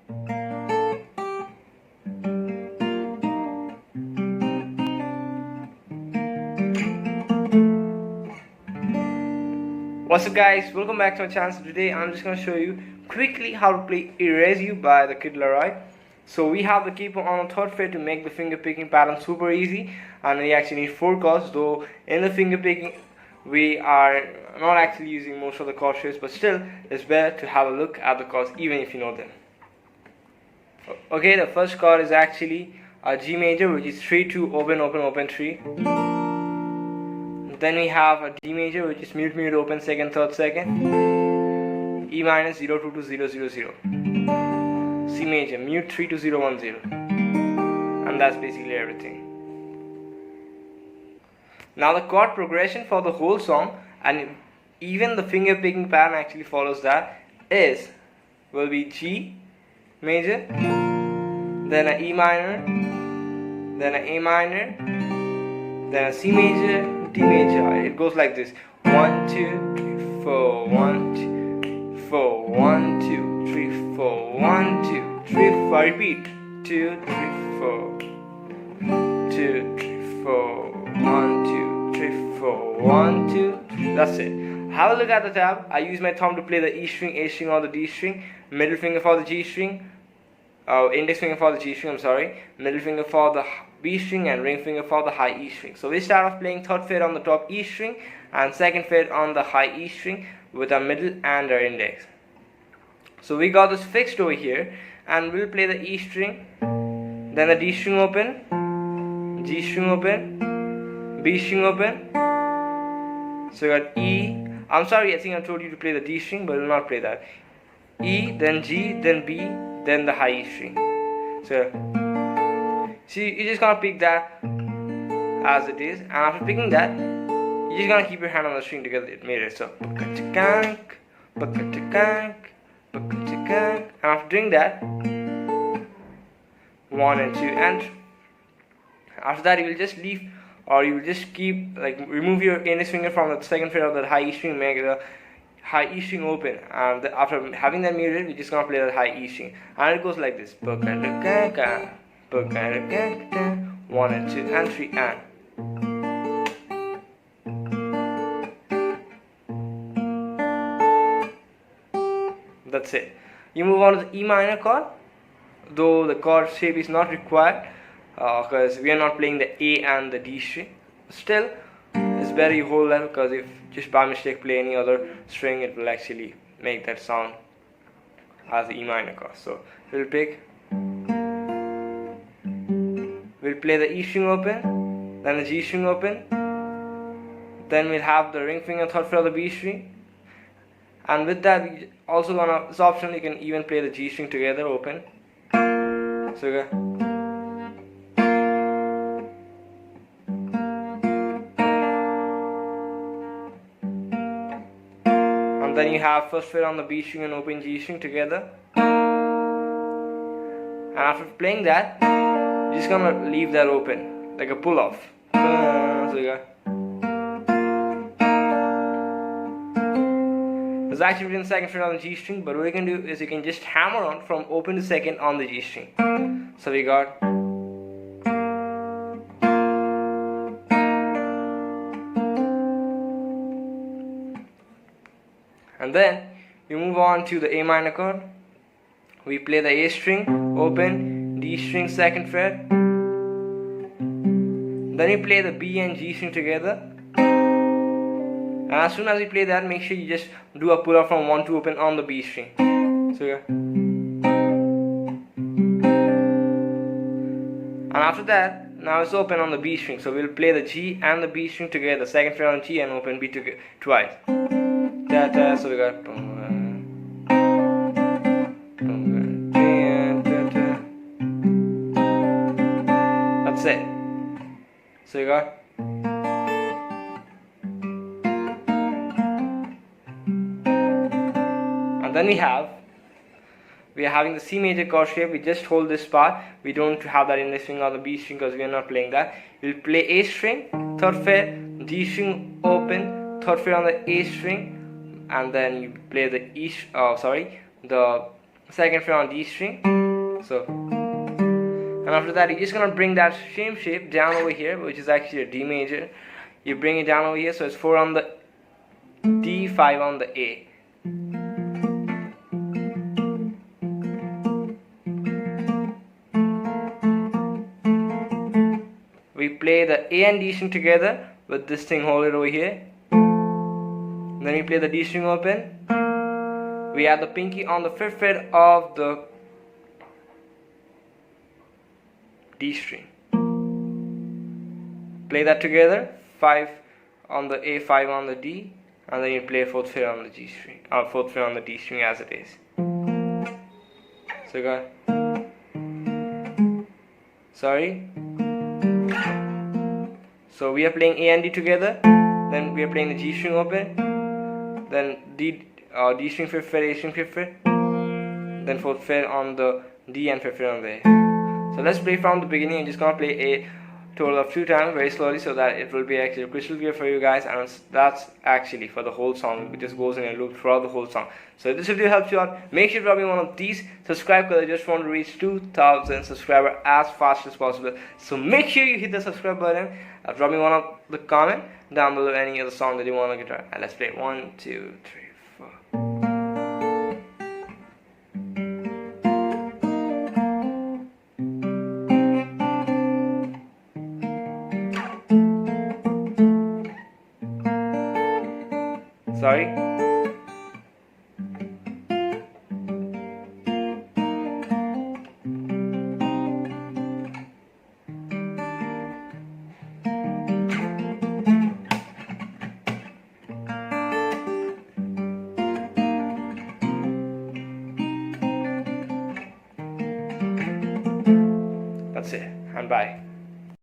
What's up guys, welcome back to my channel. So today I'm just going to show you quickly how to play Erase You by the Kid LAROI. So we have the keyboard on the third fret to make the finger picking pattern super easy, and we actually need 4 chords, though in the finger picking we are not actually using most of the chord shapes, but still it's better to have a look at the chords even if you know them. Okay, the first chord is actually a G major, which is 3 2 open open open 3. Then we have a D major, which is mute mute open second third second. E minor 0 2 2 0 0 0. C major mute 3 2 0 1 0. And that's basically everything. Now the chord progression for the whole song, and even the finger picking pattern actually follows that, will be G major, then a E minor, then a A minor, then a C major, D major. It goes like this: 1 2 3 4 1 2 4 1 2 3 4 1 2 3 4. I repeat: 2 3 4 2 3 4 1 2 3 4 1 2 3. That's it. Have a look at the tab. I use my thumb to play the E string, A string, or the D string. Middle finger for the G string. Index finger for the G string, middle finger for the B string, and ring finger for the high E string. So we start off playing third fret on the top E string and second fret on the high E string with our middle and our index. So we got this fixed over here, and we'll play the E string, then the D string open, G string open, B string open. So we got E. I'm sorry, I think I told you to play the D string, but we'll not play that. E, then G, then B, then the high E string. So see, you're just gonna pick that as it is, and after picking that, you're just gonna keep your hand on the string together. It made it. So and after doing that, 1 and 2, and after that you will just leave, or you will just keep, like, remove your index finger from the second fret of the high E string, make the high E string open, and after having that muted, we're just gonna play the high E string, and it goes like this: 1 and 2 and 3 and. That's it. You move on to the E minor chord, though the chord shape is not required because we are not playing the A and the D string. Still, it's better you hold that, because if just by mistake play any other string, it will actually make that sound as the E minor chord. So we'll play the E string open, then the G string open, then we'll have the ring finger third fret of the B string, and with that we also gonna, it's optional, you can even play the G string together open. So we go. And then you have first fret on the B string and open G string together. And after playing that, you're just gonna leave that open, like a pull off. So you go. It's actually written second fret on the G string, but what you can do is you can just hammer on from open to second on the G string. So we got. And then you move on to the A minor chord. We play the A string open, D string second fret. Then we play the B and G string together. And as soon as you play that, make sure you just do a pull up from 1 to open on the B string. So yeah. And after that, now it's open on the B string. So we'll play the G and the B string together, second fret on G and open B together twice. So we got. That's it. So you got. And then we are having the C major chord shape. We just hold this part. We don't have that index string or the B string because we are not playing that. We'll play A string, third fret, D string open, third fret on the A string, and then you play the the second fret on D string, So, and after that you're just gonna bring that same shape down over here, which is actually a D major. You bring it down over here, so it's 4 on the D, 5 on the A. We play the A and D string together with this thing, hold it over here. Then we play the D string open. We add the pinky on the 5th fret of the D string. Play that together, 5 on the A, 5 on the D, and then you play 4th fret on the G string, or 4th fret on the D string as it is. So go ahead. Sorry. So we are playing A and D together, then we are playing the G string open, then D string 5th fret, A string 5th fret, then 4th fret on the D and 5th fret on the A. So let's play from the beginning. I'm just gonna play A total of 2 times very slowly so that it will be actually crystal clear for you guys, and that's actually for the whole song. It just goes in a loop throughout the whole song. So if this video helps you out, make sure to drop me one of these, subscribe, because I just want to reach 2,000 subscribers as fast as possible. So make sure you hit the subscribe button, drop me one of the comment down below any other song that you want to guitar, and let's play 1, 2, 3, 4. Sorry. That's it, and bye.